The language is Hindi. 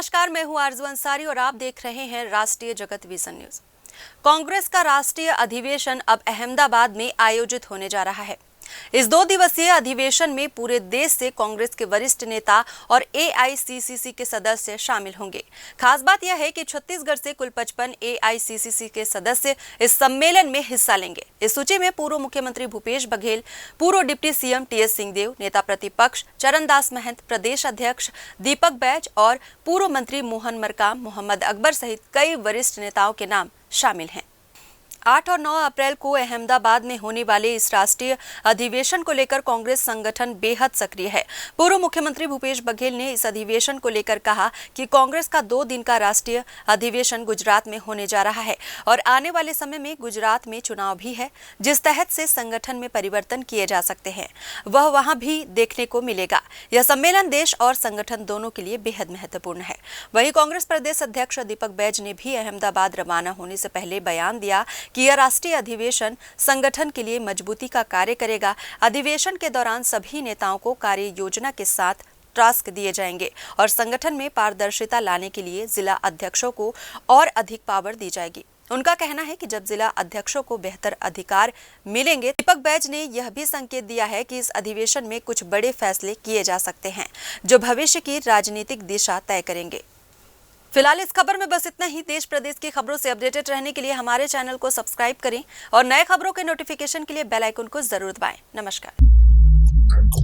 नमस्कार, मैं हूं आरजू अंसारी और आप देख रहे हैं राष्ट्रीय जगत विजन न्यूज। कांग्रेस का राष्ट्रीय अधिवेशन अब अहमदाबाद में आयोजित होने जा रहा है। इस 2 दिवसीय अधिवेशन में पूरे देश से कांग्रेस के वरिष्ठ नेता और एआईसीसीसी के सदस्य शामिल होंगे। खास बात यह है कि छत्तीसगढ़ से कुल 55 एआईसीसीसी के सदस्य इस सम्मेलन में हिस्सा लेंगे। इस सूची में पूर्व मुख्यमंत्री भूपेश बघेल, पूर्व डिप्टी सीएम टीएस सिंहदेव, नेता प्रतिपक्ष चरणदास महंत, प्रदेश अध्यक्ष दीपक बैज और पूर्व मंत्री मोहन मरकाम, मोहम्मद अकबर सहित कई वरिष्ठ नेताओं के नाम शामिल हैं। 8 और 9 अप्रैल को अहमदाबाद में होने वाले इस राष्ट्रीय अधिवेशन को लेकर कांग्रेस संगठन बेहद सक्रिय है। पूर्व मुख्यमंत्री भूपेश बघेल ने इस अधिवेशन को लेकर कहा कि कांग्रेस का 2 दिन का राष्ट्रीय अधिवेशन गुजरात में होने जा रहा है और आने वाले समय में गुजरात में चुनाव भी है, जिस तहत से संगठन में परिवर्तन किए जा सकते हैं, वह वहां भी देखने को मिलेगा। यह सम्मेलन देश और संगठन दोनों के लिए बेहद महत्वपूर्ण है। वहीं कांग्रेस प्रदेश अध्यक्ष दीपक बैज ने भी अहमदाबाद रवाना होने से पहले बयान दिया कि यह राष्ट्रीय अधिवेशन संगठन के लिए मजबूती का कार्य करेगा। अधिवेशन के दौरान सभी नेताओं को कार्य योजना के साथ टास्क दिए जाएंगे और संगठन में पारदर्शिता लाने के लिए जिला अध्यक्षों को और अधिक पावर दी जाएगी। उनका कहना है कि जब जिला अध्यक्षों को बेहतर अधिकार मिलेंगे। दीपक बैज ने यह भी संकेत दिया है कि इस अधिवेशन में कुछ बड़े फैसले किए जा सकते हैं जो भविष्य की राजनीतिक दिशा तय करेंगे। फिलहाल इस खबर में बस इतना ही। देश प्रदेश की खबरों से अपडेटेड रहने के लिए हमारे चैनल को सब्सक्राइब करें और नए खबरों के नोटिफिकेशन के लिए बेल आइकन को जरूर दबाएं। नमस्कार।